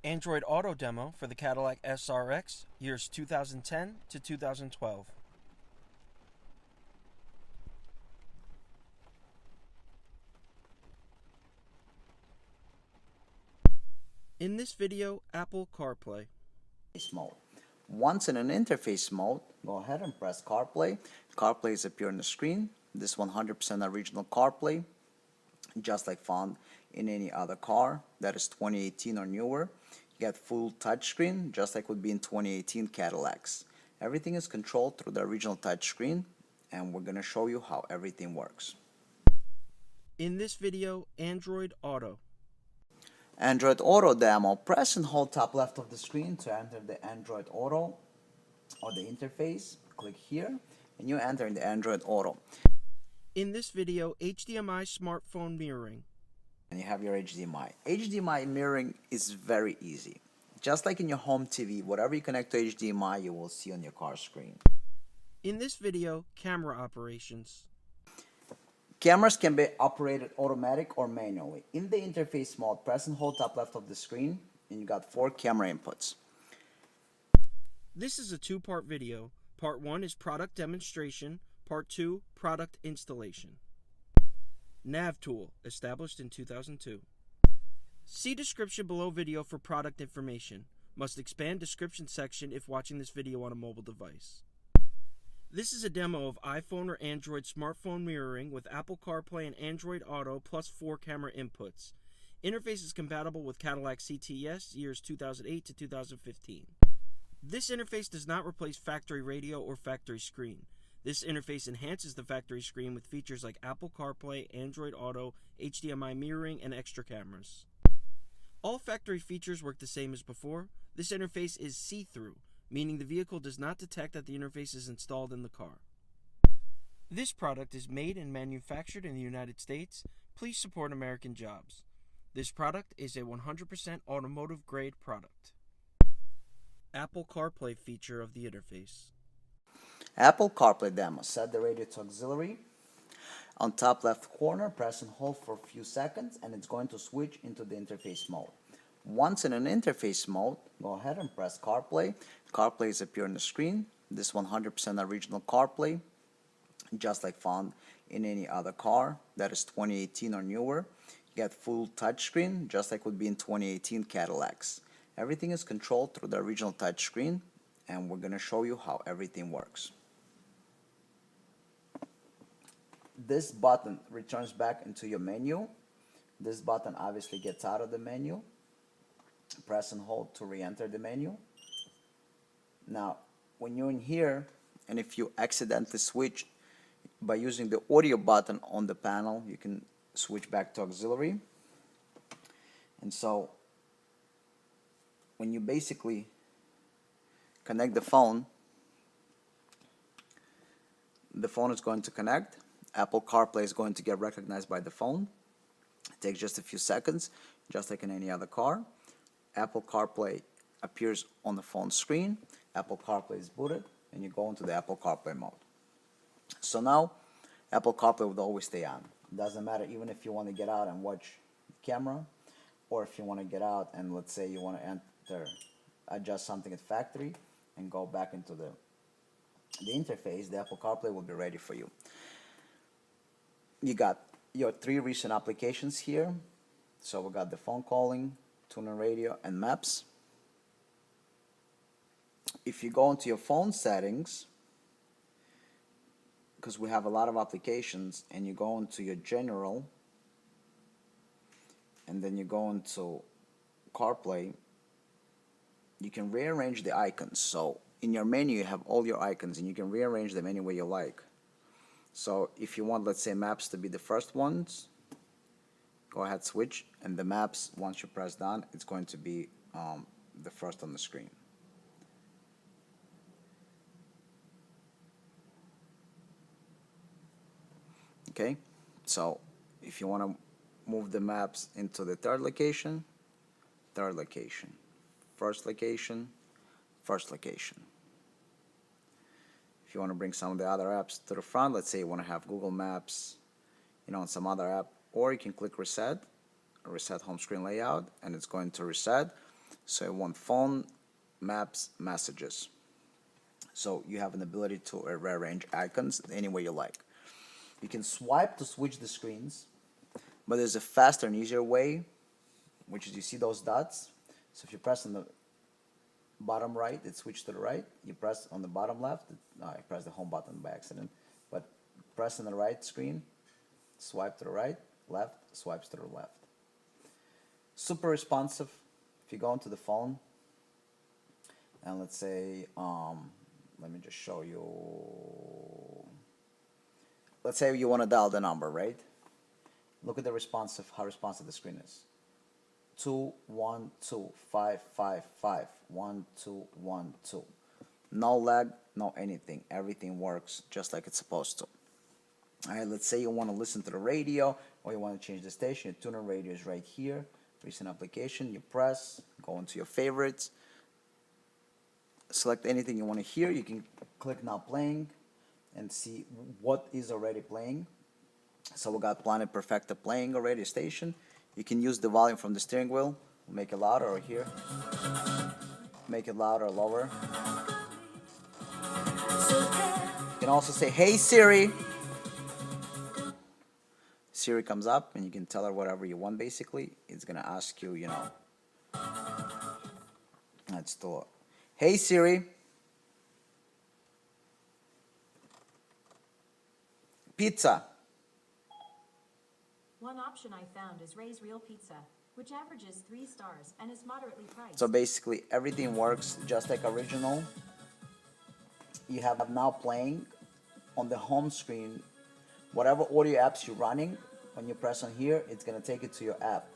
Android Auto demo for the Cadillac SRX, years 2010 to 2012. In this video, Apple CarPlay. Mode. Once in an interface mode, go ahead and press CarPlay. CarPlay is appear on the screen. This 100% original CarPlay, just like found in any other car that is 2018 or newer. You get full touchscreen, just like would be in 2018 Cadillacs. Everything is controlled through the original touchscreen, and we're going to show you how everything works. In this video, Android Auto. Android Auto demo. Press and hold top left of the screen to enter the Android Auto or the interface. Click here and you enter in the Android Auto. In this video, HDMI smartphone mirroring. And you have your HDMI. HDMI mirroring is very easy. Just like in your home TV, whatever you connect to HDMI, you will see on your car screen. In this video, camera operations. Cameras can be operated automatic or manually. In the interface mode, press and hold top left of the screen, and you got 4 camera inputs. This is a two-part video. Part 1 is product demonstration. Part 2, product installation. NavTool, established in 2002. See description below video for product information. Must expand description section if watching this video on a mobile device. This is a demo of iPhone or Android smartphone mirroring with Apple CarPlay and Android Auto plus 4 camera inputs. Interface is compatible with Cadillac CTS years 2008 to 2015. This interface does not replace factory radio or factory screen. This interface enhances the factory screen with features like Apple CarPlay, Android Auto, HDMI mirroring, and extra cameras. All factory features work the same as before. This interface is see-through, meaning the vehicle does not detect that the interface is installed in the car. This product is made and manufactured in the United States. Please support American jobs. This product is a 100% automotive-grade product. Apple CarPlay feature of the interface. Apple CarPlay demo. Set the radio to auxiliary. On top left corner, press and hold for a few seconds, and it's going to switch into the interface mode. Once in an interface mode, go ahead and press CarPlay. CarPlay is appear on the screen. This 100% original CarPlay, just like found in any other car that is 2018 or newer. You get full touchscreen, just like would be in 2018 Cadillacs. Everything is controlled through the original touchscreen, and we're going to show you how everything works. This button returns back into your menu. This button obviously gets out of the menu. Press and hold to re-enter the menu. Now, when you're in here, and if you accidentally switch by using the audio button on the panel, you can switch back to auxiliary. And so, when you basically connect the phone is going to connect. Apple CarPlay is going to get recognized by the phone. It takes just a few seconds, just like in any other car. Apple CarPlay appears on the phone screen. Apple CarPlay is booted, and you go into the Apple CarPlay mode. So now, Apple CarPlay would always stay on. It doesn't matter even if you want to get out and watch the camera, or if you want to get out and let's say you want to adjust something at factory and go back into the interface, the Apple CarPlay will be ready for you. You got your 3 recent applications here. So we got the phone calling, tuner radio, and maps. If you go into your phone settings, because we have a lot of applications, and you go into your general, and then you go into CarPlay, you can rearrange the icons. So in your menu you have all your icons, and you can rearrange them any way you like. So if you want, let's say, maps to be the first ones, go ahead, switch, and the maps, once you press down, it's going to be the first on the screen. Okay, so if you want to move the maps into the third location, first location, first location. If you want to bring some of the other apps to the front, let's say you want to have Google Maps, on some other app, or you can click reset home screen layout, and it's going to reset. So you want phone, maps, messages. So you have an ability to rearrange icons any way you like. You can swipe to switch the screens, but there's a faster and easier way, which is you see those dots. So if you press on the bottom right, it switches to the right. You press on the bottom left, I pressed the home button by accident, but press on the right screen, swipe to the right, left, swipes to the left. Super responsive. If you go into the phone, and let's say, let me just show you. Let's say you want to dial the number, right? Look at the how responsive the screen is. 212-555, 1212. No lag, no anything. Everything works just like it's supposed to. Alright, let's say you want to listen to the radio or you want to change the station. Your tuner radio is right here. Recent application, you press, go into your favorites, select anything you want to hear. You can click now playing and see what is already playing. So we got Planet Perfecta playing already, station. You can use the volume from the steering wheel, make it louder, or here, make it louder or lower. You can also say, hey Siri. Siri comes up and you can tell her whatever you want basically. It's gonna ask you, let's do it. Hey Siri. Pizza. One option I found is Ray's Real Pizza, which averages 3 stars and is moderately priced. So basically everything works just like original. You have now playing on the home screen. Whatever audio apps you're running, when you press on here, it's going to take it to your app.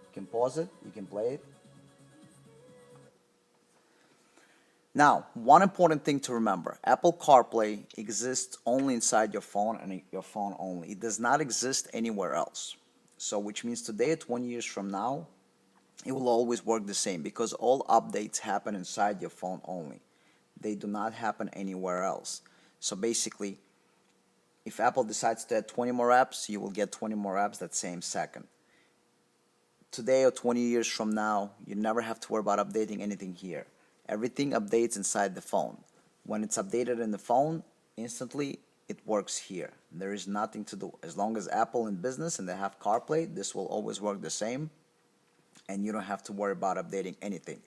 You can pause it, you can play it. Now, one important thing to remember, Apple CarPlay exists only inside your phone and your phone only. It does not exist anywhere else. So which means today, 20 years from now, it will always work the same because all updates happen inside your phone only. They do not happen anywhere else. So basically, if Apple decides to add 20 more apps, you will get 20 more apps that same second. Today or 20 years from now, you never have to worry about updating anything here. Everything updates inside the phone. When it's updated in the phone, instantly it works here. There is nothing to do. As long as Apple in business and they have CarPlay, this will always work the same, and you don't have to worry about updating anything.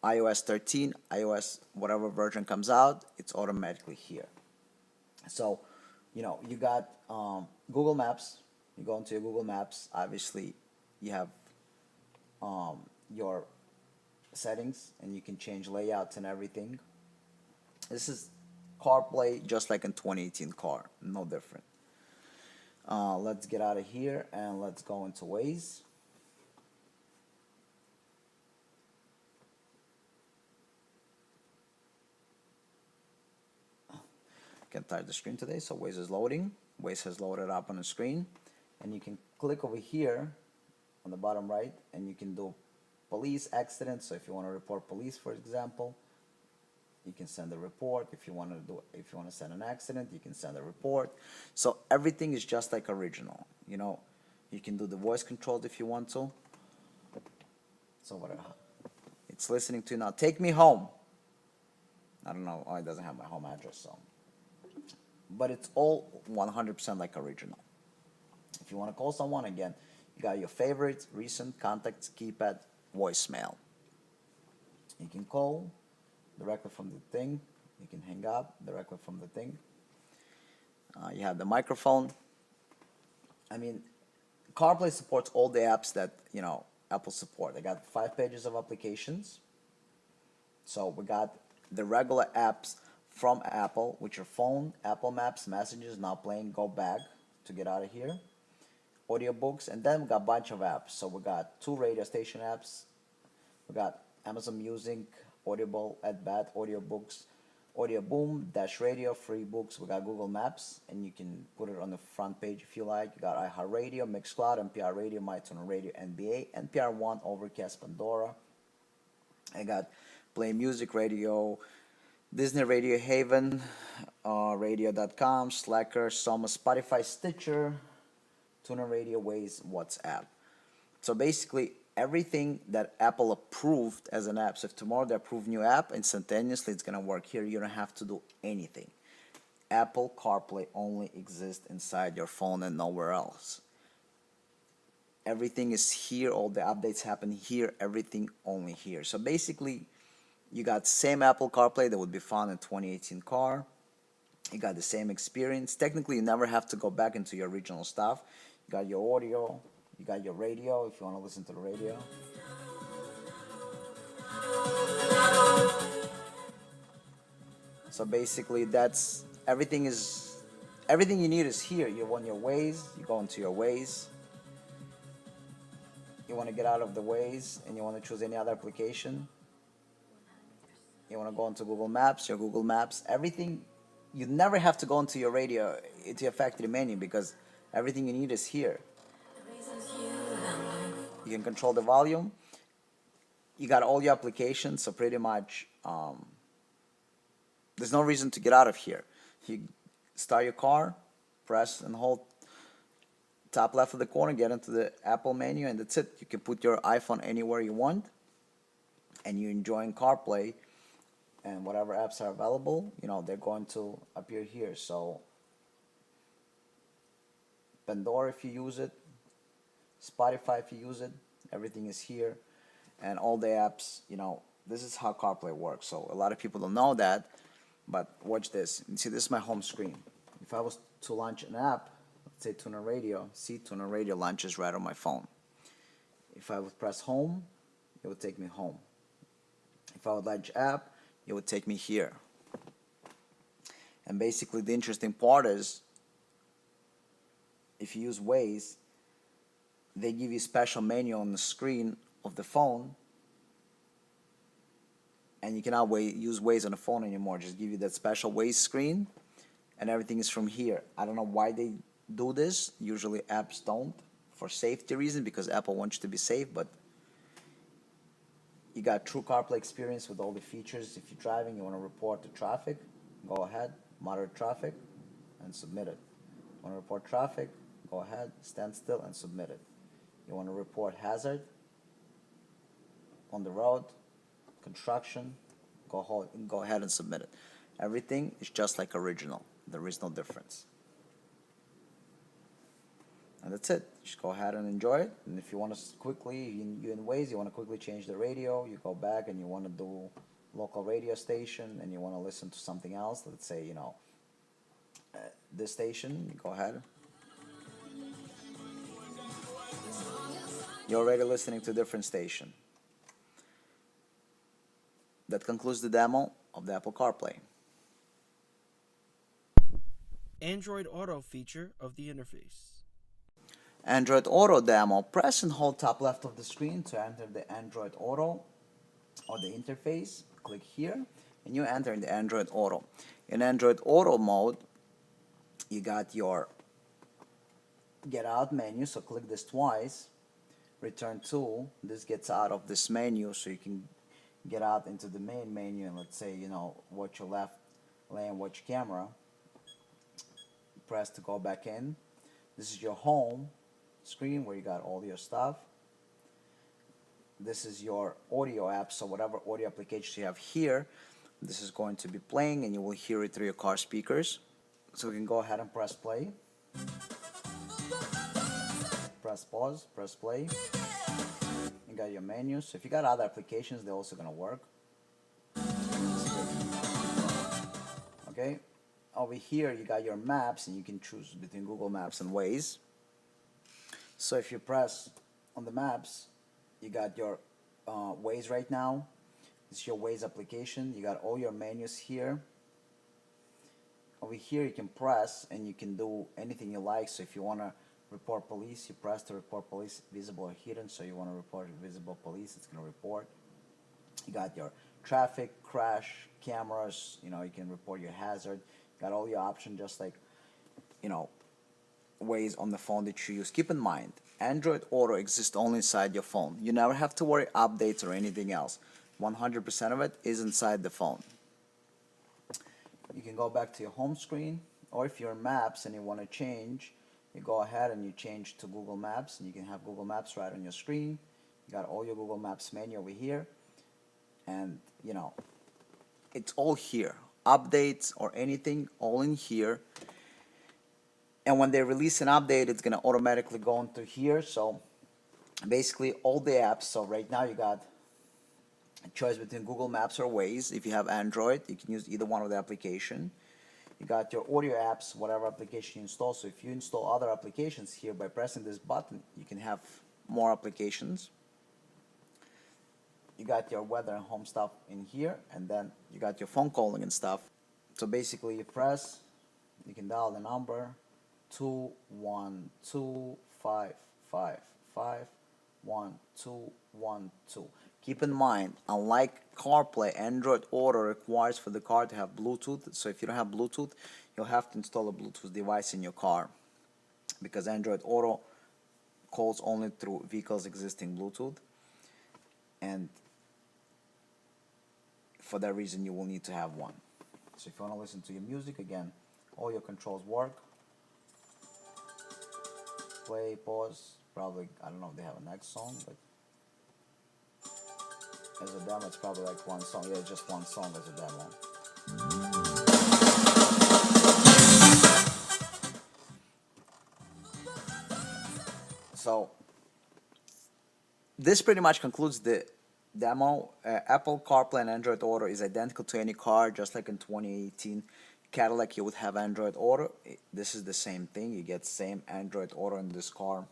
iOS 13, iOS whatever version comes out, it's automatically here. So, you got Google Maps. You go into your Google Maps. Obviously, you have your settings, and you can change layouts and everything. This is CarPlay just like in 2018 car, no different. Let's get out of here and let's go into Waze. Can't touch the screen today, so Waze is loading. Waze has loaded up on the screen, and you can click over here on the bottom right, and you can do police accident. So if you want to report police, for example, you can send a report. If you want to send an accident, you can send a report. So everything is just like original. You can do the voice controlled if you want to. So whatever, it's listening to you now. Take me home. I don't know. Oh, it doesn't have my home address, so. But it's all 100% like original. If you want to call someone, again, you got your favorites, recent, contacts, keypad, voicemail. You can call directly from the thing. You can hang up directly from the thing. You have the microphone. I mean, CarPlay supports all the apps that Apple support. I got 5 pages of applications. So we got the regular apps from Apple, which are phone, Apple Maps, Messages, Now Playing, Go Back to get out of here, audiobooks, and then we got a bunch of apps. So we got 2 radio station apps. We got Amazon Music, Audible, AdBat, audiobooks, Audio Boom, Dash Radio, free books. We got Google Maps, and you can put it on the front page if you like. You got iHeartRadio, Mixcloud, NPR Radio, MyTuner Radio, NBA, NPR One, Overcast, Pandora. I got Play Music Radio, Disney Radio Haven, radio.com, Slacker, Soma, Spotify, Stitcher, Tuner Radio, Waze, WhatsApp. So basically, everything that Apple approved as an app. So if tomorrow they approve new app, instantaneously it's gonna work here. You don't have to do anything. Apple CarPlay only exists inside your phone and nowhere else. Everything is here, all the updates happen here, everything only here. So basically, you got same Apple CarPlay that would be found in 2018 car. You got the same experience. Technically, you never have to go back into your original stuff. You got your audio, you got your radio if you want to listen to the radio. So basically, that's everything you need is here. You want your Waze, you go into your Waze. You want to get out of the Waze and you want to choose any other application. You want to go into Google Maps, your Google Maps, everything. You never have to go into your radio, into your factory menu, because everything you need is here. You can control the volume. You got all your applications, so pretty much there's no reason to get out of here. You start your car, press and hold top left of the corner, get into the Apple menu, and that's it. You can put your iPhone anywhere you want, and you're enjoying CarPlay, and whatever apps are available, you know, they're going to appear here. So Pandora if you use it, Spotify if you use it, everything is here, and all the apps, you know, this is how CarPlay works. So a lot of people don't know that, but watch this. You see, this is my home screen. If I was to launch an app, let's say Tuner Radio, see, Tuner Radio launches right on my phone. If I would press home, it would take me home. If I would launch app, it would take me here. And basically the interesting part is, if you use Waze, they give you a special menu on the screen of the phone, and you cannot use Waze on the phone anymore. Just give you that special Waze screen, and everything is from here. I don't know why they do this. Usually apps don't, for safety reasons, because Apple wants you to be safe, but you got true CarPlay experience with all the features. If you're driving, you want to report the traffic, go ahead, monitor traffic, and submit it. You want to report traffic, go ahead, stand still, and submit it. You want to report hazard on the road, construction, go ahead and submit it. Everything is just like original. There is no difference. And that's it. Just go ahead and enjoy it. And if you want to quickly, you in Waze, you want to quickly change the radio, you go back and you want to do local radio station and you want to listen to something else, let's say, you know, this station, you go ahead. You're already listening to a different station. That concludes the demo of the Apple CarPlay. Android Auto feature of the interface. Android Auto demo. Press and hold top left of the screen to enter the Android Auto or the interface. Click here and you enter in the Android Auto. In Android Auto mode, you got your get out menu, so click this twice. Return to, this gets out of this menu, so you can get out into the main menu and let's say, you know, watch your left lane, watch camera. Press to go back in. This is your home screen where you got all your stuff. This is your audio app, so whatever audio applications you have here, this is going to be playing and you will hear it through your car speakers. So we can go ahead and press play. Press pause, press play. You got your menus. So if you got other applications, they're also gonna work. Okay. Over here you got your maps and you can choose between Google Maps and Waze. So if you press on the maps, you got your Waze right now. This is your Waze application. You got all your menus here. Over here you can press and you can do anything you like. So if you want to report police, you press to report police visible or hidden. So you want to report visible police, it's going to report. You got your traffic, crash, cameras, you know, you can report your hazard. Got all your options just like, you know, Waze on the phone that you use. Keep in mind, Android Auto exists only inside your phone. You never have to worry updates or anything else. 100% of it is inside the phone. You can go back to your home screen, or if you're in Maps and you want to change, you go ahead and you change to Google Maps, and you can have Google Maps right on your screen. You got all your Google Maps menu over here, and you know, it's all here. Updates or anything, all in here. And when they release an update, it's gonna automatically go into here. So basically all the apps. So right now you got a choice between Google Maps or Waze. If you have Android, you can use either one of the application. You got your audio apps, whatever application you install. So if you install other applications here by pressing this button, you can have more applications. You got your weather and home stuff in here, and then you got your phone calling and stuff. So basically you press, you can dial the number 212-555-1212. Keep in mind, unlike CarPlay, Android Auto requires for the car to have Bluetooth. So if you don't have Bluetooth, you'll have to install a Bluetooth device in your car, because Android Auto calls only through vehicles existing Bluetooth, and for that reason you will need to have one. So if you want to listen to your music, again, all your controls work. Play, pause, probably, I don't know if they have a next song, but as a demo it's probably like one song. Yeah, just one song as a demo. So this pretty much concludes the demo. Apple CarPlay and Android Auto is identical to any car, just like in 2018 Cadillac you would have Android Auto. This is the same thing. You get same Android Auto in this car.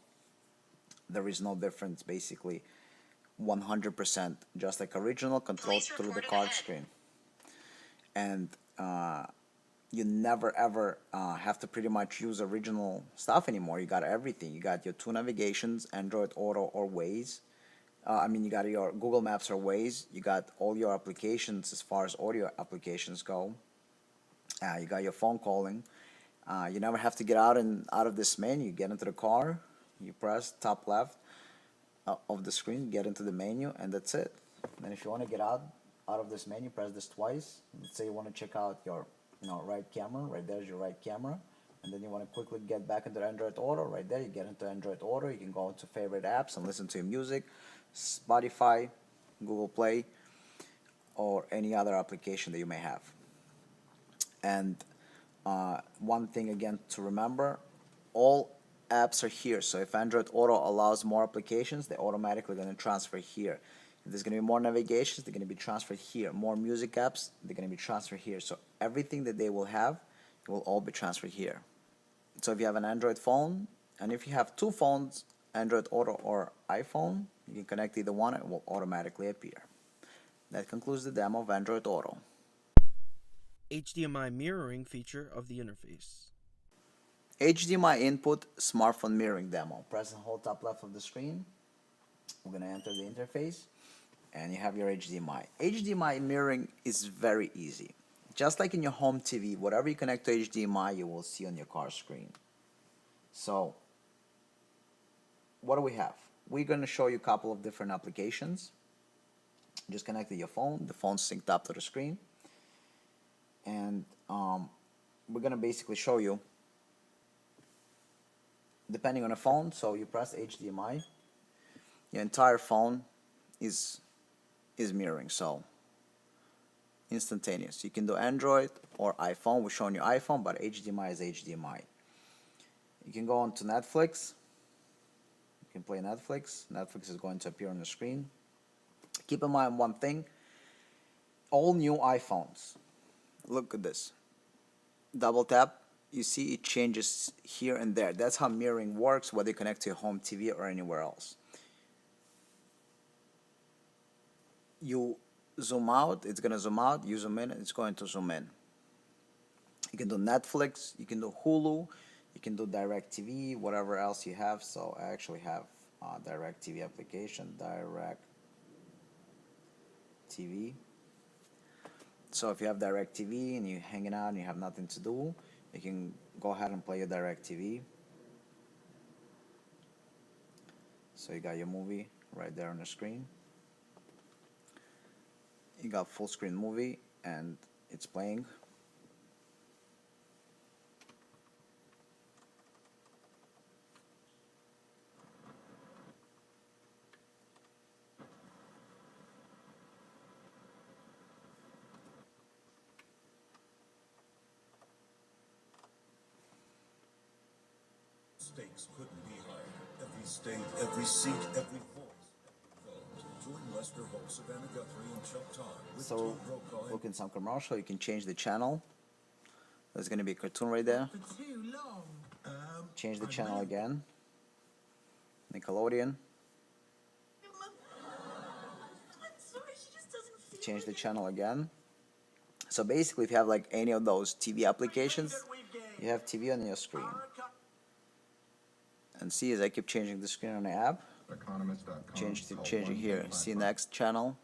There is no difference, basically 100%, just like original, controlled through the card screen. And you never ever have to pretty much use original stuff anymore. You got everything. You got your two navigations, Android Auto or Waze. You got your Google Maps or Waze. You got all your applications as far as audio applications go. You got your phone calling. You never have to get out of this menu. You get into the car, you press top left of the screen, get into the menu, and that's it. Then if you want to get out of this menu, press this twice. Let's say you want to check out your right camera. Right there's your right camera. And then you want to quickly get back into Android Auto. Right there, you get into Android Auto. You can go into favorite apps and listen to your music, Spotify, Google Play, or any other application that you may have. And one thing again to remember, all apps are here. So if Android Auto allows more applications, they're automatically going to transfer here. If there's going to be more navigations, they're going to be transferred here. More music apps, they're going to be transferred here. So everything that they will have, it will all be transferred here. So if you have an Android phone, and if you have two phones, Android Auto or iPhone, you can connect either one, it will automatically appear. That concludes the demo of Android Auto. HDMI mirroring feature of the interface. HDMI input smartphone mirroring demo. Press and hold top left of the screen. We're going to enter the interface, and you have your HDMI. HDMI mirroring is very easy. Just like in your home TV, whatever you connect to HDMI, you will see on your car screen. So, what do we have? We're going to show you a couple of different applications. Just connect to your phone. The phone's synced up to the screen. And we're going to basically show you, depending on the phone, so you press HDMI, your entire phone is mirroring, so instantaneous. You can do Android or iPhone. We're showing you iPhone, but HDMI is HDMI. You can go on to Netflix. You can play Netflix. Netflix is going to appear on the screen. Keep in mind one thing, all new iPhones, look at this. Double tap, you see it changes here and there. That's how mirroring works, whether you connect to your home TV or anywhere else. You zoom out, it's going to zoom out. You zoom in, it's going to zoom in. You can do Netflix, you can do Hulu, you can do DirecTV, whatever else you have. So I actually have DirecTV application, DirecTV. So if you have DirecTV and you're hanging out and you have nothing to do, you can go ahead and play your DirecTV. So you got your movie right there on the screen. You got full screen movie and it's playing. Stakes couldn't be higher. Every state, every seat, every voice. Join Lester Holt, Savannah Guthrie, and Chuck Todd with So, Tom Brokaw look in some commercial, you can change the channel. There's going to be a cartoon right there. For too long. Change the channel again. Nickelodeon. I'm sorry, she just doesn't feel Change the like it. channel again. So basically, if you have like any of those TV applications, you have TV on your screen. And see, as I keep changing the screen on the app, change it here. See next channel.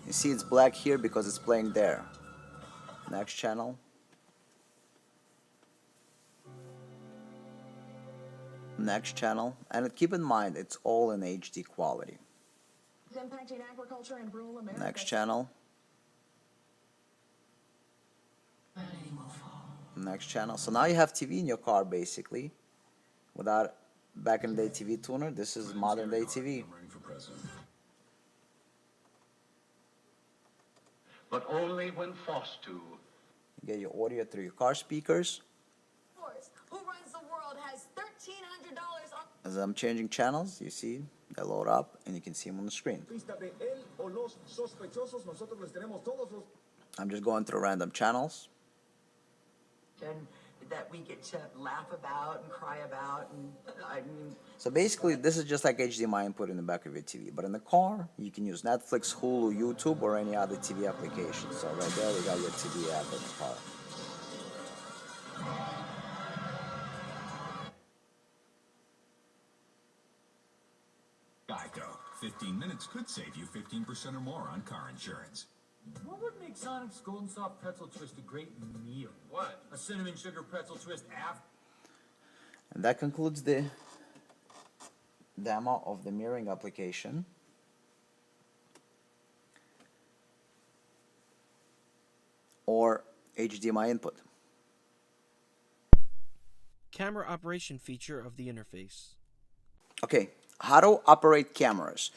You see it's black here because it's playing there. Next channel. Next channel. And keep in mind, it's all in HD quality. Impacting agriculture in rural America. Next channel. Next channel. So now you have TV in your car basically. Without back in the day TV tuner, this is modern day TV. Running for president. But only when forced to. You get your audio through your car speakers. Who runs the world has $1,300 on. As I'm changing channels, you see they load up and you can see them on the screen. I'm just going through random channels. That we get to laugh about and cry about, and I mean, So basically, this is just like HDMI input in the back of your TV. But in the car, you can use Netflix, Hulu, YouTube, or any other TV application. So right there, you got your TV app in the car. Geico. 15 minutes could save you 15% or more on car insurance. What would make Sonic's Golden Soft Pretzel Twist a great meal? What? A cinnamon sugar pretzel twist after? And that concludes the demo of the mirroring application. Or HDMI input. Camera operation feature of the interface. Okay, how to operate cameras.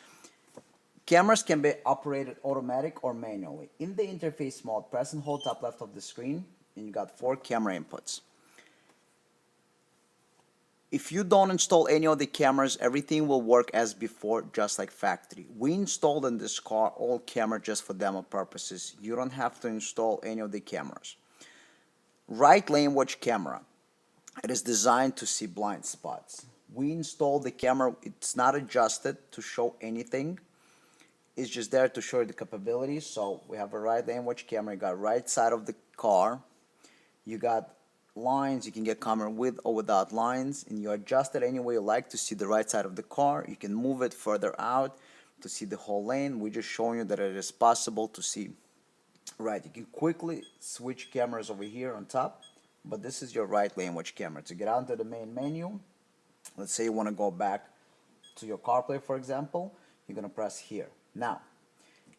Cameras can be operated automatic or manually. In the interface mode, press and hold top left of the screen, and you got 4 camera inputs. If you don't install any of the cameras, everything will work as before, just like factory. We installed in this car all camera just for demo purposes. You don't have to install any of the cameras. Right lane watch camera. It is designed to see blind spots. We installed the camera, it's not adjusted to show anything. It's just there to show you the capabilities. So we have a right lane watch camera. You got right side of the car. You got lines. You can get camera with or without lines, and you adjust it any way you like to see the right side of the car. You can move it further out to see the whole lane. We're just showing you that it is possible to see. Right, you can quickly switch cameras over here on top, but this is your right lane watch camera. To get out into the main menu, let's say you want to go back to your CarPlay, for example, you're going to press here. Now,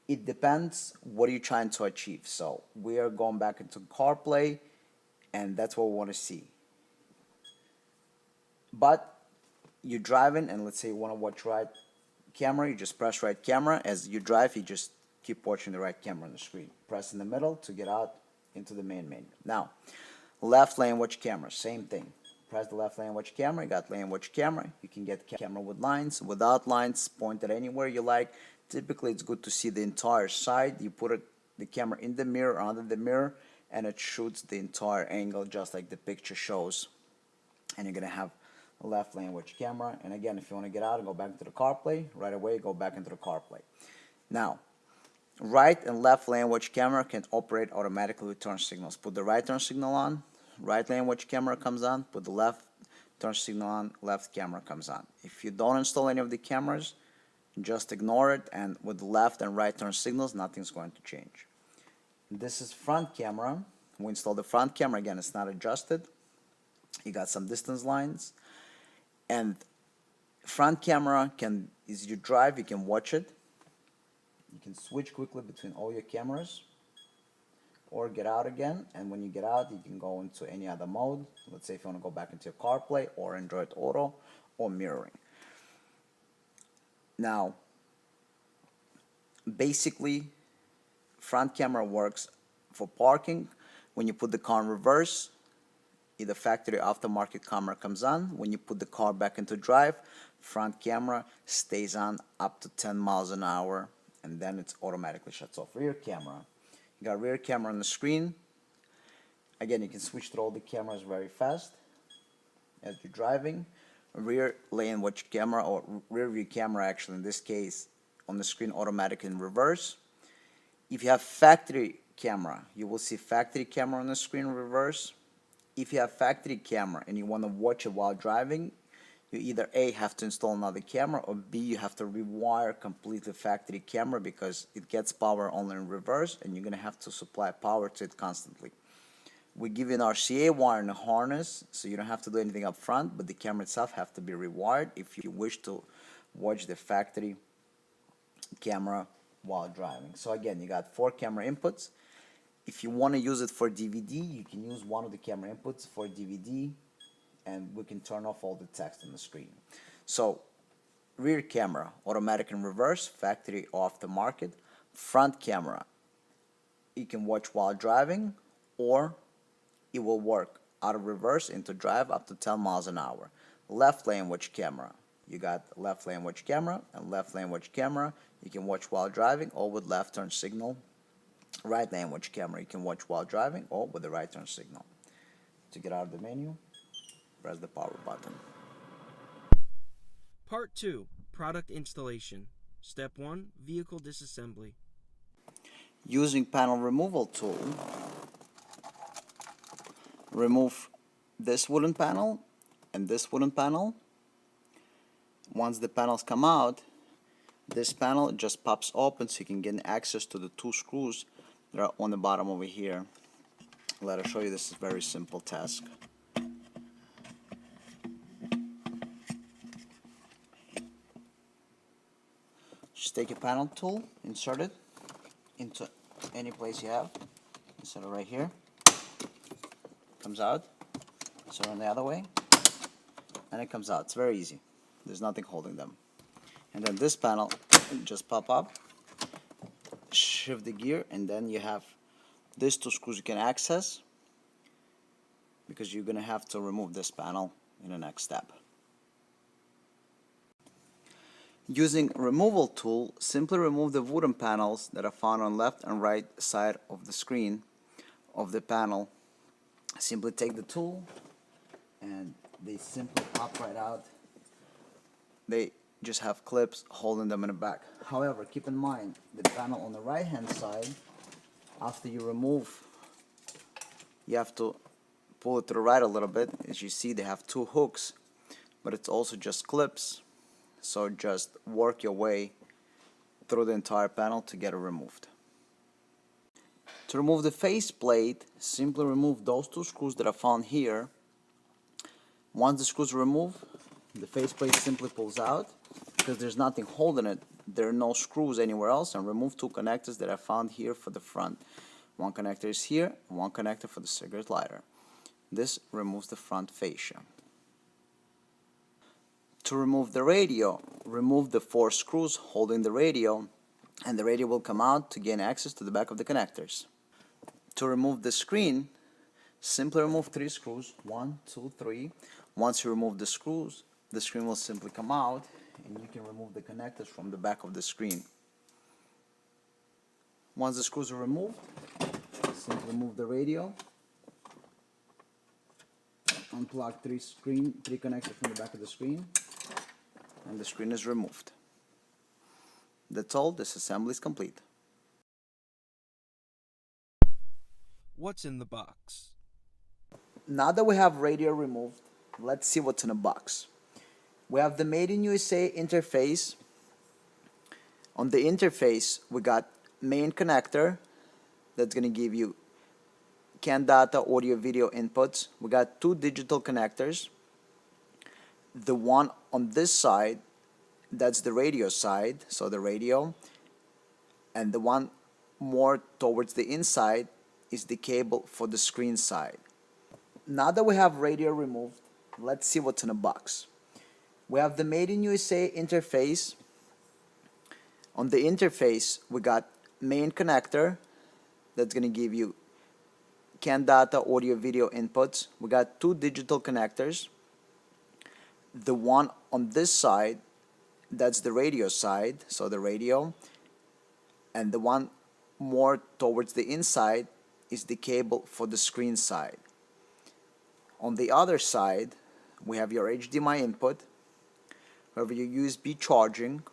it depends what you're trying to achieve. So we are going back into CarPlay, and that's what we want to see. But you're driving, and let's say you want to watch right camera, you just press right camera. As you drive, you just keep watching the right camera on the screen. Press in the middle to get out into the main menu. Now, left lane watch camera, same thing. Press the left lane watch camera, you got lane watch camera. You can get camera with lines, without lines, pointed anywhere you like. Typically, it's good to see the entire side. You put the camera in the mirror, under the mirror, and it shoots the entire angle just like the picture shows. And you're going to have a left lane watch camera. And again, if you want to get out and go back into the CarPlay, right away, go back into the CarPlay. Now, right and left lane watch camera can operate automatically with turn signals. Put the right turn signal on, right lane watch camera comes on. Put the left turn signal on, left camera comes on. If you don't install any of the cameras, just ignore it, and with the left and right turn signals, nothing's going to change. This is front camera. We install the front camera. Again, it's not adjusted. You got some distance lines. And front camera can, as you drive, you can watch it. You can switch quickly between all your cameras or get out again. And when you get out, you can go into any other mode. Let's say if you want to go back into your CarPlay or Android Auto or mirroring. Now, basically, front camera works for parking. When you put the car in reverse, the factory aftermarket camera comes on. When you put the car back into drive, front camera stays on up to 10 miles an hour, and then it automatically shuts off. Rear camera. You got rear camera on the screen. Again, you can switch through all the cameras very fast as you're driving. Rear lane watch camera, or rear view camera actually in this case, on the screen automatic in reverse. If you have factory camera, you will see factory camera on the screen in reverse. If you have factory camera and you want to watch it while driving, you either A, have to install another camera, or B, you have to rewire completely factory camera because it gets power only in reverse and you're going to have to supply power to it constantly. We give you an RCA wire and a harness, so you don't have to do anything up front, but the camera itself have to be rewired if you wish to watch the factory camera while driving. So again, you got 4 camera inputs. If you want to use it for DVD, you can use one of the camera inputs for DVD, and we can turn off all the text on the screen. So rear camera, automatic in reverse, factory off the market. Front camera, you can watch while driving, or it will work out of reverse into drive up to 10 miles an hour. Left lane watch camera. You got left lane watch camera and left lane watch camera. You can watch while driving or with left turn signal. Right lane watch camera. You can watch while driving or with the right turn signal. To get out of the menu, press the power button. Part 2, Product Installation. Step 1, Vehicle Disassembly. Using panel removal tool, remove this wooden panel and this wooden panel. Once the panels come out, this panel just pops open so you can get access to the 2 screws that are on the bottom over here. Let us show you. This is a very simple task. Just take your panel tool, insert it into any place you have. Insert it right here. Comes out. Insert it the other way, and it comes out. It's very easy. There's nothing holding them. And then this panel just pop up, shift the gear, and then you have these 2 screws you can access, because you're going to have to remove this panel in the next step. Using removal tool, simply remove the wooden panels that are found on left and right side of the screen of the panel. Simply take the tool and they simply pop right out. They just have clips holding them in the back. However, keep in mind the panel on the right hand side, after you remove, you have to pull it to the right a little bit. As you see, they have 2 hooks, but it's also just clips. So just work your way through the entire panel to get it removed. To remove the faceplate, simply remove those 2 screws that are found here. Once the screws are removed, the faceplate simply pulls out because there's nothing holding it. There are no screws anywhere else, and remove 2 connectors that are found here for the front. One connector is here, one connector for the cigarette lighter. This removes the front fascia. To remove the radio, remove the 4 screws holding the radio, and the radio will come out to gain access to the back of the connectors. To remove the screen, simply remove 3 screws, 1, 2, 3. Once you remove the screws, the screen will simply come out, and you can remove the connectors from the back of the screen. Once the screws are removed, simply remove the radio, unplug 3 connectors from the back of the screen, and the screen is removed. That's all. This assembly is complete. What's in the box? Now that we have radio removed, let's see what's in the box. We have the Made in USA interface. On the interface, we got main connector that's going to give you CAN data, audio, video inputs. We got 2 digital connectors. The one on this side, that's the radio side, so the radio, and the one more towards the inside is the cable for the screen side. Now that we have radio removed, let's see what's in the box. We have the Made in USA interface. On the interface, we got main connector that's going to give you CAN data, audio, video inputs. We got two digital connectors. The one on this side, that's the radio side, so the radio. And the one more towards the inside is the cable for the screen side. On the other side, we have your HDMI input, we have your USB charging,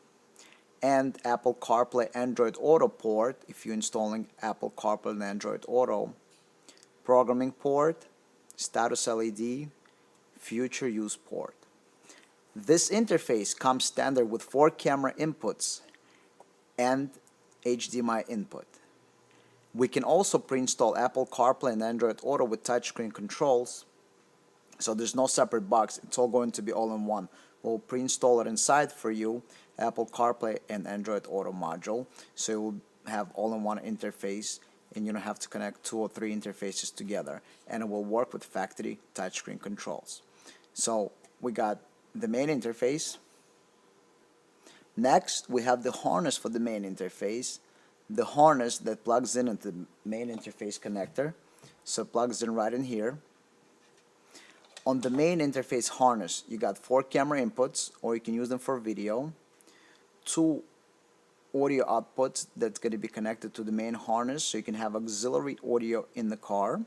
and Apple CarPlay Android Auto port if you're installing Apple CarPlay and Android Auto, programming port, status LED, future use port. This interface comes standard with 4 camera inputs and HDMI input. We can also pre-install Apple CarPlay and Android Auto with touchscreen controls, so there's no separate box, it's all going to be all in one. We'll pre-install it inside for you, Apple CarPlay and Android Auto module, so you will have all-in-one interface and you don't have to connect 2 or 3 interfaces together, and it will work with factory touchscreen controls. So we got the main interface. Next, we have the harness for the main interface, the harness that plugs in into the main interface connector, so it plugs in right in here. On the main interface harness, you got 4 camera inputs, or you can use them for video, 2 audio outputs that's going to be connected to the main harness, so you can have auxiliary audio in the car.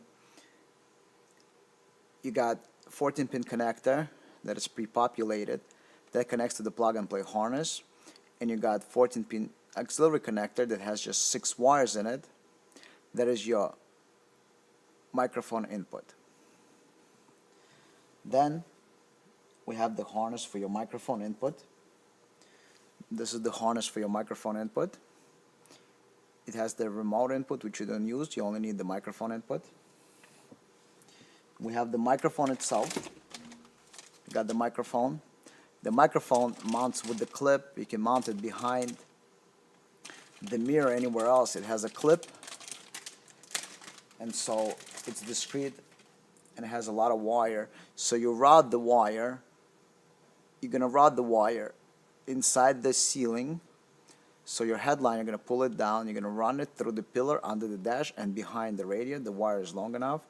You got 14-pin connector that is pre-populated that connects to the plug-and-play harness, and you got 14-pin auxiliary connector that has just 6 wires in it. That is your microphone input. Then we have the harness for your microphone input. This is the harness for your microphone input. It has the remote input, which you don't use, you only need the microphone input. We have the microphone itself. You got the microphone. The microphone mounts with the clip. You can mount it behind the mirror, anywhere else. It has a clip, and so it's discreet, and it has a lot of wire. So you route the wire. You're gonna route the wire inside the ceiling. So your headline, you're gonna pull it down. You're gonna run it through the pillar under the dash and behind the radio. The wire is long enough.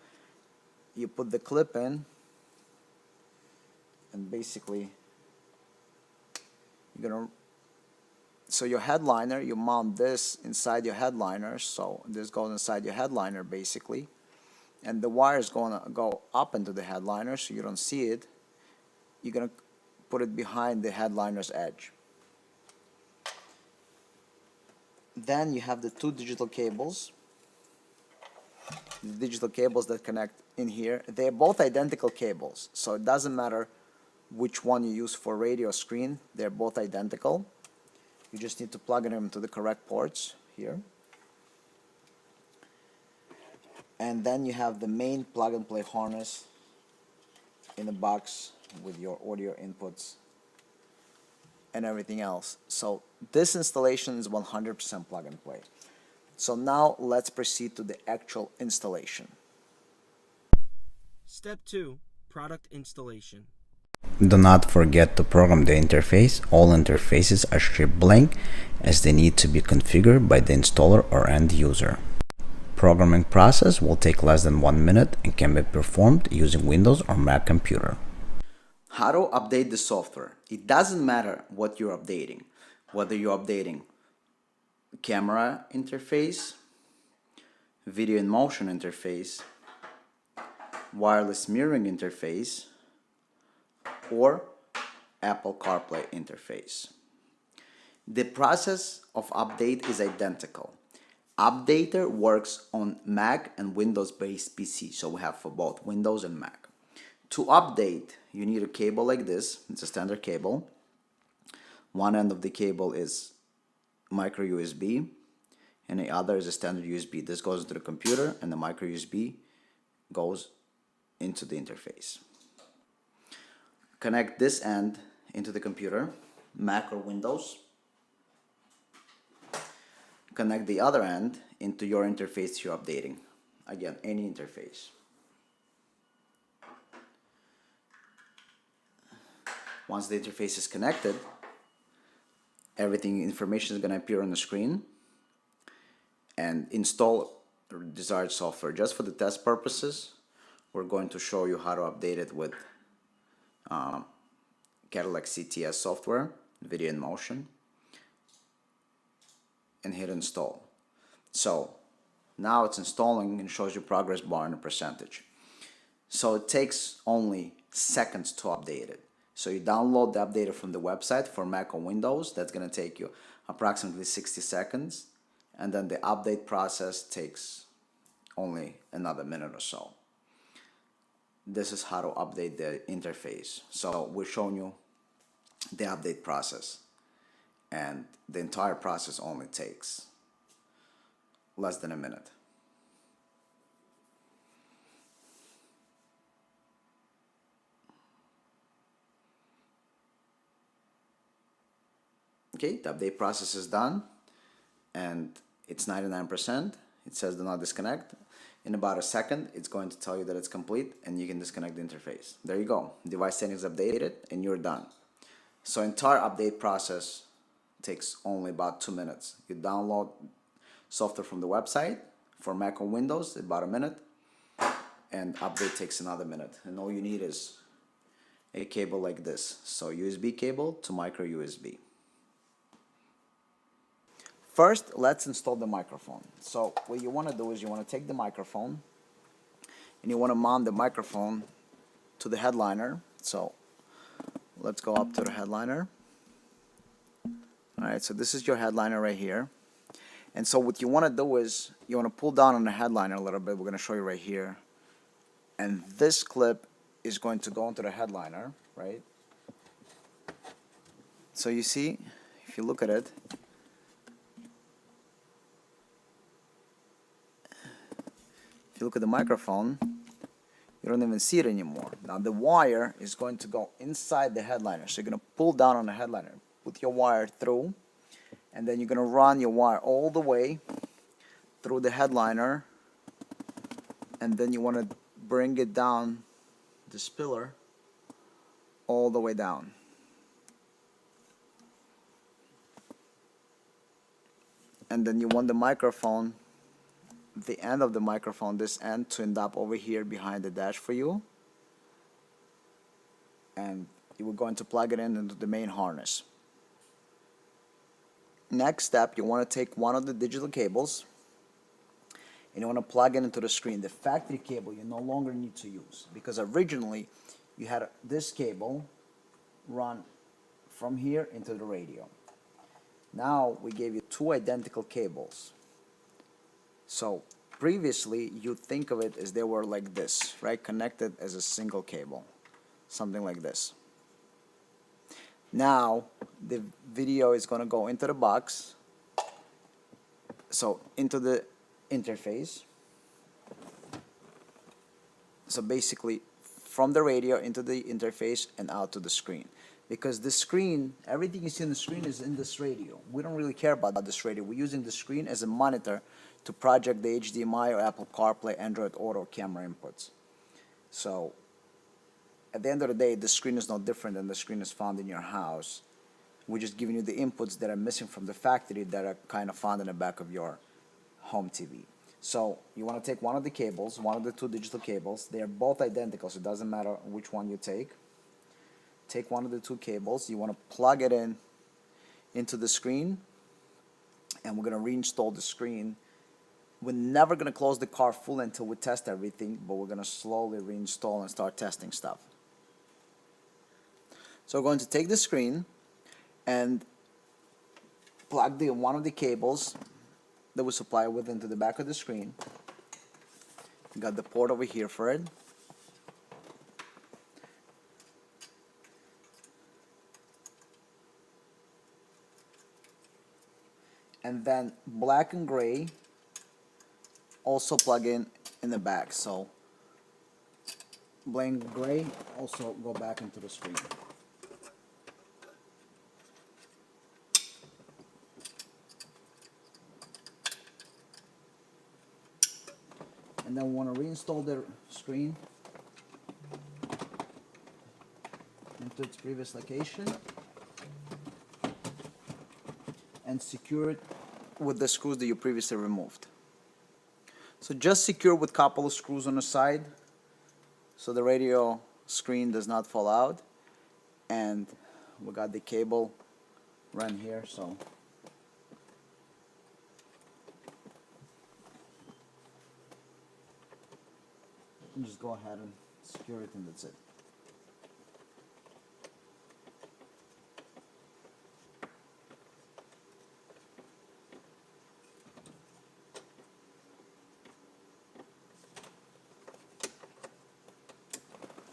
You put the clip in, and basically you're gonna. So your headliner, you mount this inside your headliner. So this goes inside your headliner basically. And the wire is going to go up into the headliner so you don't see it. You're going to put it behind the headliner's edge. Then you have the 2 digital cables. The digital cables that connect in here. They're both identical cables, so it doesn't matter which one you use for radio screen. They're both identical. You just need to plug them into the correct ports here. And then you have the main plug-and-play harness in a box with your audio inputs and everything else. So this installation is 100% plug-and-play. So now let's proceed to the actual installation. Step 2. Product installation. Do not forget to program the interface. All interfaces are shipped blank as they need to be configured by the installer or end user. Programming process will take less than 1 minute and can be performed using Windows or Mac computer. How to update the software? It doesn't matter what you're updating, whether you're updating camera interface, video in motion interface, wireless mirroring interface, or Apple CarPlay interface. The process of update is identical. Updater works on Mac and Windows-based PC, so we have for both Windows and Mac. To update, you need a cable like this. It's a standard cable. One end of the cable is micro USB, and the other is a standard USB. This goes to the computer, and the micro USB goes into the interface. Connect this end into the computer, Mac or Windows. Connect the other end into your interface you're updating. Again, any interface. Once the interface is connected, information is going to appear on the screen, and install desired software. Just for the test purposes, we're going to show you how to update it with Cadillac CTS software, Video in Motion, and hit install. So now it's installing and shows you progress bar and a percentage. So it takes only seconds to update it. So you download the updater from the website for Mac or Windows. That's going to take you approximately 60 seconds. And then the update process takes only another minute or so. This is how to update the interface. So we're showing you the update process. And the entire process only takes less than a minute. Okay, the update process is done and it's 99%. It says do not disconnect. In about a second, it's going to tell you that it's complete and you can disconnect the interface. There you go. Device settings updated and you're done. So entire update process takes only about 2 minutes. You download software from the website for Mac or Windows, about a minute, and update takes another minute. And all you need is a cable like this. So USB cable to micro USB. First, let's install the microphone. So what you want to do is you want to take the microphone and you want to mount the microphone to the headliner. So let's go up to the headliner. Alright, so this is your headliner right here. And so what you want to do is you want to pull down on the headliner a little bit. We're going to show you right here. And this clip is going to go into the headliner, right? So you see, if you look at it, if you look at the microphone, you don't even see it anymore. Now the wire is going to go inside the headliner. So you're going to pull down on the headliner, put your wire through, and then you're going to run your wire all the way through the headliner, and then you want to bring it down this pillar all the way down. And then you want the microphone, the end of the microphone, this end, to end up over here behind the dash for you. And you are going to plug it in into the main harness. Next step, you want to take one of the digital cables and you want to plug it into the screen. The factory cable you no longer need to use, because originally you had this cable run from here into the radio. Now we gave you two identical cables. So previously you think of it as they were like this, right? Connected as a single cable, something like this. Now the video is going to go into the box, so into the interface. So basically from the radio into the interface and out to the screen. Because the screen, everything you see on the screen is in this radio. We don't really care about this radio. We're using the screen as a monitor to project the HDMI or Apple CarPlay, Android Auto camera inputs. So at the end of the day, the screen is no different than the screen is found in your house. We're just giving you the inputs that are missing from the factory that are kind of found in the back of your home TV. So you want to take one of the cables, one of the two digital cables. They are both identical, so it doesn't matter which one you take. Take one of the two cables. You want to plug it in into the screen, and we're going to reinstall the screen. We're never going to close the car full until we test everything, but we're going to slowly reinstall and start testing stuff. So we're going to take the screen and plug one of the cables that we supply with into the back of the screen. We got the port over here for it. And then black and gray also plug in the back. So black and gray also go back into the screen. And then we want to reinstall the screen into its previous location and secure it with the screws that you previously removed. So just secure with a couple of screws on the side so the radio screen does not fall out. And we got the cable run here, so just go ahead and secure it, and that's it.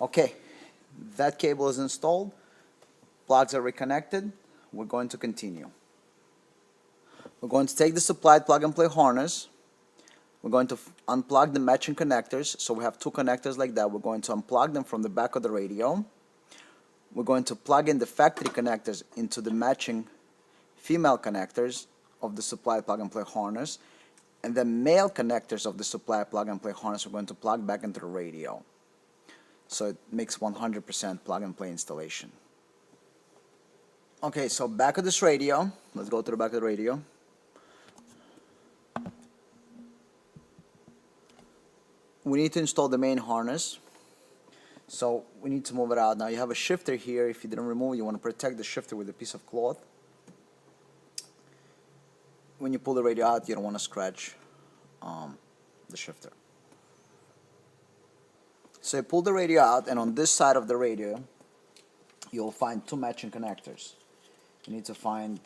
Okay, that cable is installed, plugs are reconnected. We're going to continue. We're going to take the supplied plug-and-play harness. We're going to unplug the matching connectors. So we have two connectors like that. We're going to unplug them from the back of the radio. We're going to plug in the factory connectors into the matching female connectors of the supplied plug-and-play harness. And the male connectors of the supplied plug-and-play harness we're going to plug back into the radio. So it makes 100% plug-and-play installation. Okay, so back of this radio, let's go to the back of the radio. We need to install the main harness. So we need to move it out. Now you have a shifter here. If you didn't remove it, you want to protect the shifter with a piece of cloth. When you pull the radio out, you don't want to scratch the shifter. So you pull the radio out, and on this side of the radio, you'll find two matching connectors. You need to find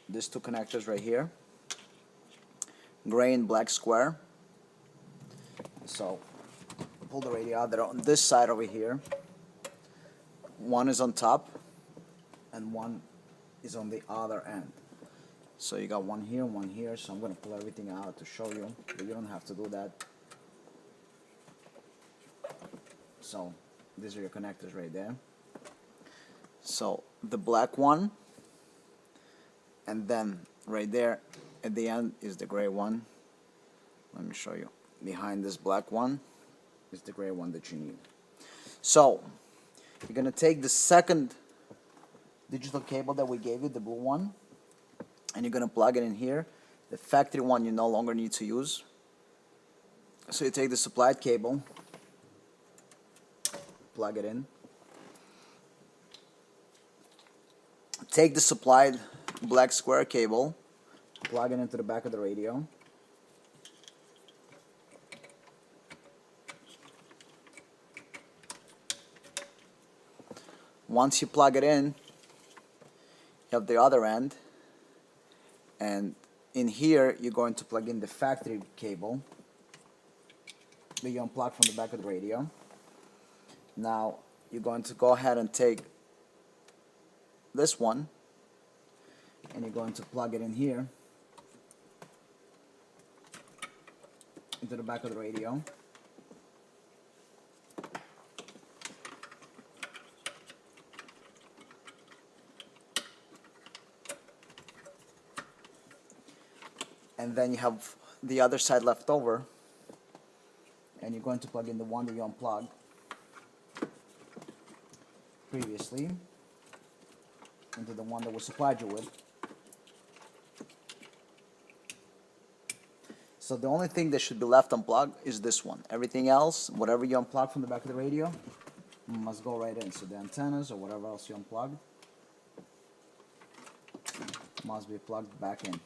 these two connectors right here, gray and black square. So pull the radio out. They're on this side over here. One is on top, and one is on the other end. So you got one here. So I'm going to pull everything out to show you, but you don't have to do that. So these are your connectors right there. So the black one, and then right there at the end is the gray one. Let me show you. Behind this black one is the gray one that you need. So you're going to take the second digital cable that we gave you, the blue one, and you're going to plug it in here. The factory one you no longer need to use. So you take the supplied cable, plug it in. Take the supplied black square cable, plug it into the back of the radio. Once you plug it in, you have the other end, and in here you're going to plug in the factory cable that you unplug from the back of the radio. Now you're going to go ahead and take this one, and you're going to plug it in here into the back of the radio. And then you have the other side left over, and you're going to plug in the one that you unplugged previously into the one that we supplied you with. So the only thing that should be left unplugged is this one. Everything else, whatever you unplug from the back of the radio, must go right in. So the antennas or whatever else you unplugged must be plugged back in.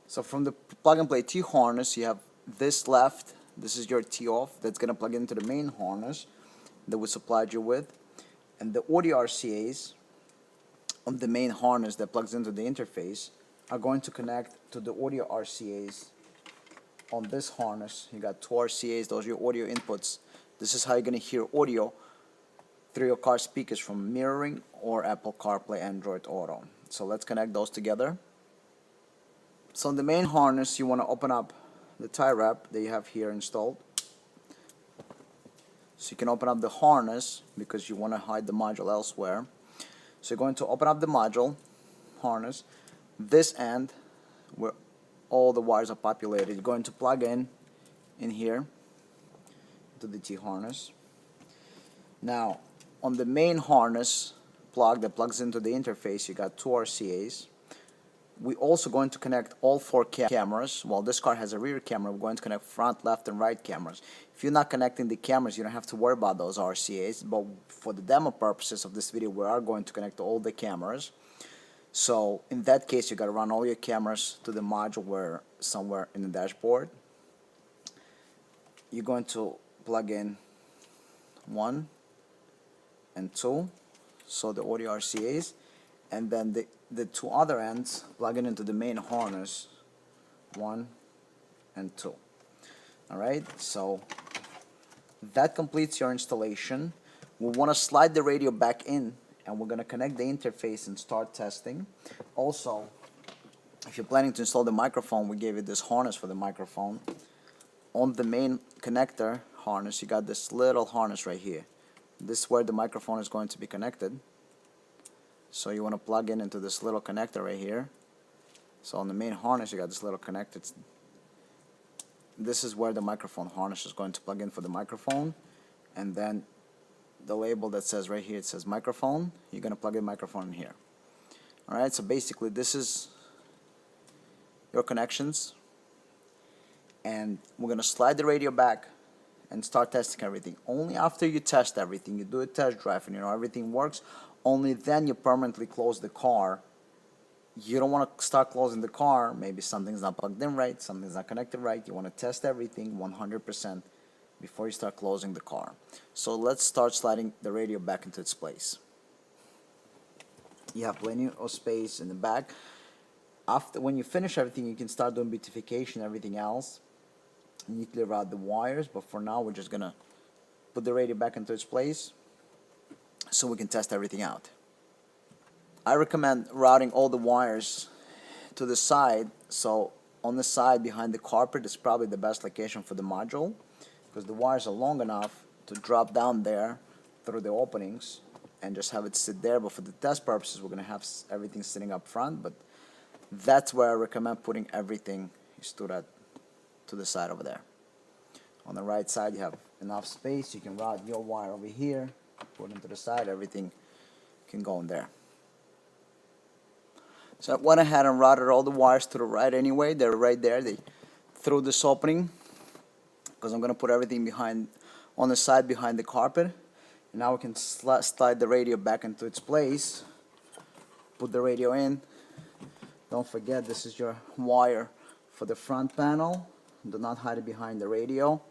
So from the plug-and-play T harness, you have this left. This is your T off. That's going to plug into the main harness that we supplied you with. And the audio RCAs on the main harness that plugs into the interface are going to connect to the audio RCAs on this harness. You got two RCAs. Those are your audio inputs. This is how you're going to hear audio through your car speakers from mirroring or Apple CarPlay, Android Auto. So let's connect those together. So in the main harness, you want to open up the tie wrap that you have here installed. So you can open up the harness because you want to hide the module elsewhere. So you're going to open up the module harness. This end, where all the wires are populated, you're going to plug in here to the T harness. Now, on the main harness plug that plugs into the interface, you got two RCAs. We're also going to connect all four cameras. While this car has a rear camera, we're going to connect front, left, and right cameras. If you're not connecting the cameras, you don't have to worry about those RCAs, but for the demo purposes of this video, we are going to connect all the cameras. So in that case, you got to run all your cameras to the module where somewhere in the dashboard. You're going to plug in 1 and 2, so the audio RCAs, and then the two other ends plug in into the main harness, 1 and 2. Alright, so that completes your installation. We want to slide the radio back in, and we're going to connect the interface and start testing. Also, if you're planning to install the microphone, we gave you this harness for the microphone. On the main connector harness, you got this little harness right here. This is where the microphone is going to be connected. So you want to plug in into this little connector right here. So on the main harness, you got this little connector. This is where the microphone harness is going to plug in for the microphone. And then the label that says right here, it says microphone. You're going to plug the microphone in here. Alright, so basically this is your connections. And we're going to slide the radio back and start testing everything. Only after you test everything, you do a test drive and you know everything works, only then you permanently close the car. You don't want to start closing the car, maybe something's not plugged in right, something's not connected right. You want to test everything 100% before you start closing the car. So let's start sliding the radio back into its place. You have plenty of space in the back. When you finish everything, you can start doing beautification and everything else. You need to clear out the wires, but for now we're just gonna put the radio back into its place so we can test everything out. I recommend routing all the wires to the side, so on the side behind the carpet is probably the best location for the module, because the wires are long enough to drop down there through the openings and just have it sit there. But for the test purposes, we're gonna have everything sitting up front, but that's where I recommend putting everything is to the side over there. On the right side, you have enough space. You can route your wire over here, put it to the side, everything can go in there. So I went ahead and routed all the wires to the right anyway. They're right there. They through this opening, because I'm going to put everything behind on the side behind the carpet. And now we can slide the radio back into its place. Put the radio in. Don't forget, this is your wire for the front panel. Do not hide it behind the radio.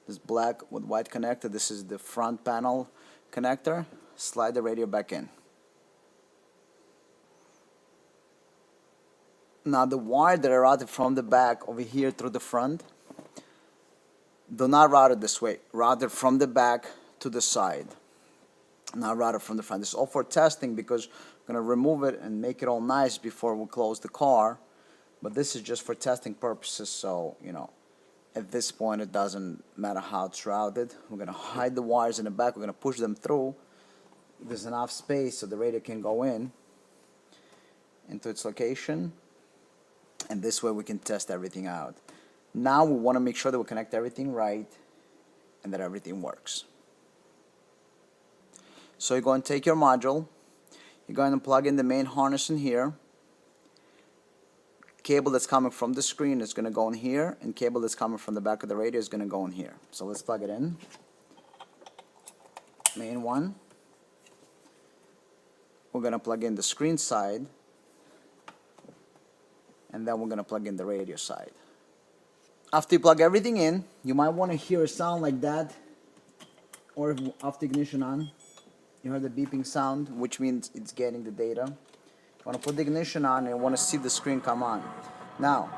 This black with white connector, this is the front panel connector. Slide the radio back in. Now the wire that I routed from the back over here through the front, do not route it this way. Route it from the back to the side. Not route it from the front. This is all for testing, because we're going to remove it and make it all nice before we close the car. But this is just for testing purposes, so, you know, at this point it doesn't matter how it's routed. We're going to hide the wires in the back. We're going to push them through. There's enough space so the radio can go in into its location. And this way we can test everything out. Now we want to make sure that we connect everything right and that everything works. So you're going to take your module. You're going to plug in the main harness in here. Cable that's coming from the screen is going to go in here, and cable that's coming from the back of the radio is going to go in here. So let's plug it in. Main one. We're going to plug in the screen side, and then we're going to plug in the radio side. After you plug everything in, you might want to hear a sound like that, or after ignition on, you heard the beeping sound, which means it's getting the data. You want to put the ignition on and you want to see the screen come on. Now,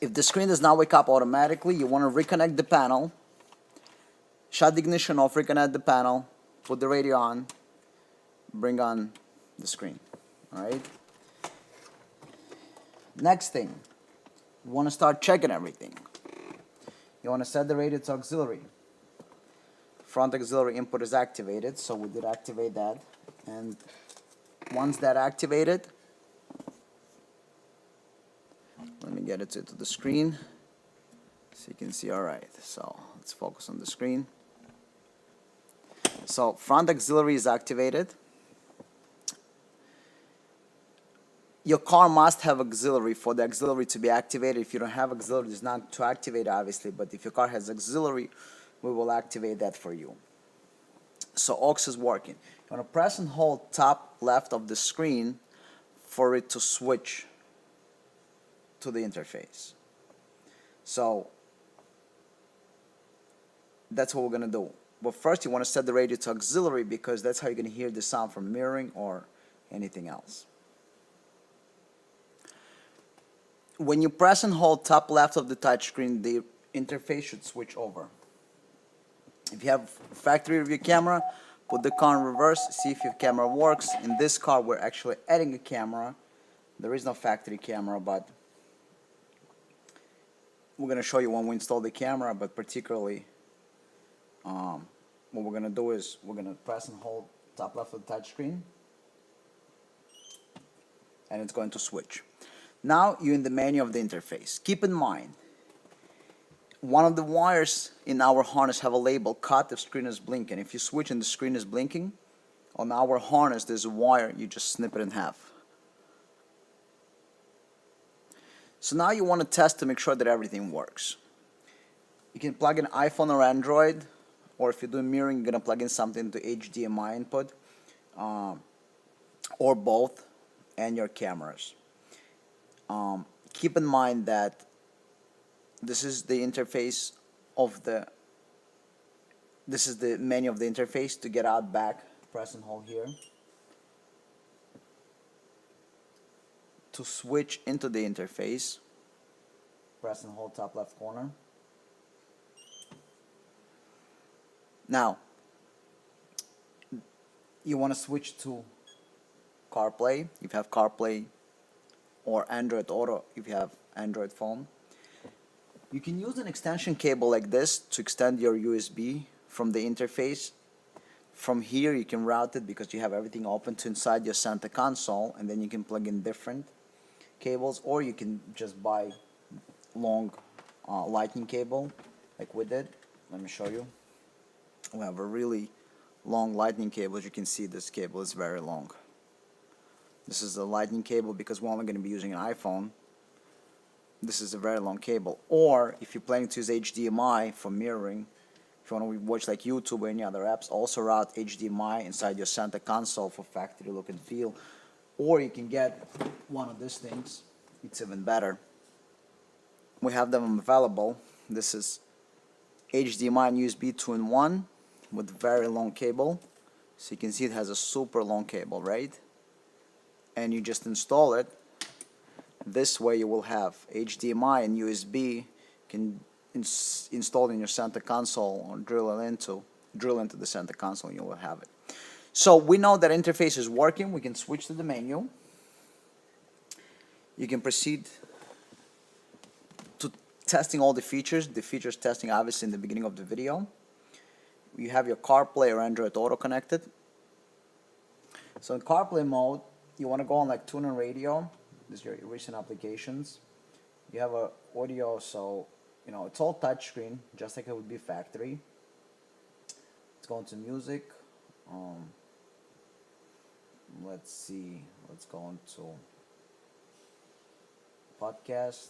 if the screen does not wake up automatically, you want to reconnect the panel, shut the ignition off, reconnect the panel, put the radio on, bring on the screen. Alright? Next thing, you want to start checking everything. You want to set the radio to auxiliary. Front auxiliary input is activated, so we did activate that. And once that activated, let me get it to the screen so you can see. Alright, so let's focus on the screen. So front auxiliary is activated. Your car must have auxiliary for the auxiliary to be activated. If you don't have auxiliary, it's not to activate, obviously, but if your car has auxiliary, we will activate that for you. So aux is working. You want to press and hold top left of the screen for it to switch to the interface. So that's what we're going to do. But first you want to set the radio to auxiliary because that's how you're going to hear the sound from mirroring or anything else. When you press and hold top left of the touchscreen, the interface should switch over. If you have factory review camera, put the car in reverse, see if your camera works. In this car, we're actually adding a camera. There is no factory camera, but we're going to show you when we install the camera, but particularly what we're going to do is we're going to press and hold top left of the touchscreen, and it's going to switch. Now you're in the menu of the interface. Keep in mind, one of the wires in our harness have a label cut if screen is blinking. If you switch and the screen is blinking, on our harness there's a wire, you just snip it in half. So now you want to test to make sure that everything works. You can plug in iPhone or Android, or if you're doing mirroring, you're going to plug in something to HDMI input, or both, and your cameras. Keep in mind that this is the interface of the, this is the menu of the interface. To get out back, press and hold here. To switch into the interface, press and hold top left corner. Now, you want to switch to CarPlay if you have CarPlay, or Android Auto if you have Android phone. You can use an extension cable like this to extend your USB from the interface. From here you can route it because you have everything open to inside your center console, and then you can plug in different cables, or you can just buy long lightning cable like we did. Let me show you. We have a really long lightning cable. As you can see, this cable is very long. This is a lightning cable because we're only going to be using an iPhone. This is a very long cable. Or if you're planning to use HDMI for mirroring, if you want to watch like YouTube or any other apps, also route HDMI inside your center console for factory look and feel. Or you can get one of these things. It's even better. We have them available. This is HDMI and USB 2-in-1 with very long cable. So you can see it has a super long cable, right? And you just install it. This way you will have HDMI and USB can install in your center console, or drill into the center console, and you will have it. So we know that interface is working. We can switch to the menu. You can proceed to testing all the features. The features testing obviously in the beginning of the video. You have your CarPlay or Android Auto connected. So in CarPlay mode, you want to go on like tune and radio. This is your recent applications. You have a audio, so you know it's all touchscreen, just like it would be factory. Let's go into music. Let's see. Let's go into podcast.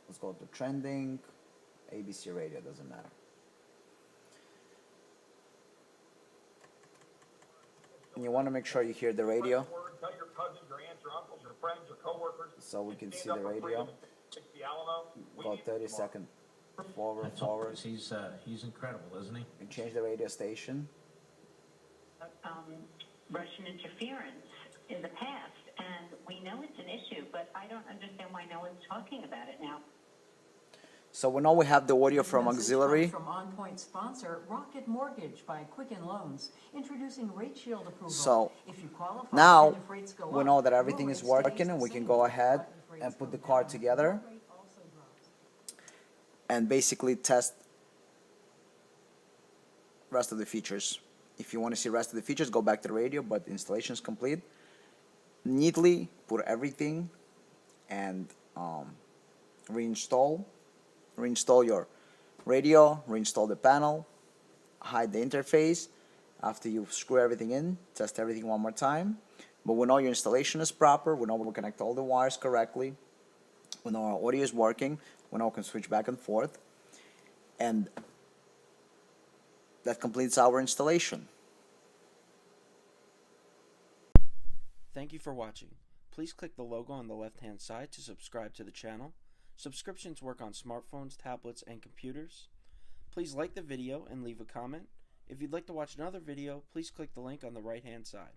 Let's go to trending. ABC radio, doesn't matter. And you want to make sure you hear the radio, so we can see the radio. About 30 seconds forward. He's incredible, isn't he? You change the radio station. Russian interference in the past, and we know it's an issue, but I don't understand why no one's talking about it now. So we know we have the audio from Message auxiliary. comes from on-point sponsor Rocket Mortgage by Quicken Loans, introducing rate shield approval. So if you qualify, now and if rates go we up, know that everything your is rate working, stays and the we can same. go ahead But if rates and put go the car down, together your rate also drops. and basically test rest of the features. If you want to see rest of the features, go back to the radio, but installation is complete. Neatly put everything and reinstall your radio, reinstall the panel, hide the interface. After you screw everything in, test everything one more time. But we know your installation is proper, we know we'll connect all the wires correctly, we know our audio is working, we know we can switch back and forth, and that completes our installation. Thank you for watching. Please click the logo on the left-hand side to subscribe to the channel. Subscriptions work on smartphones, tablets, and computers. Please like the video and leave a comment. If you'd like to watch another video, please click the link on the right-hand side.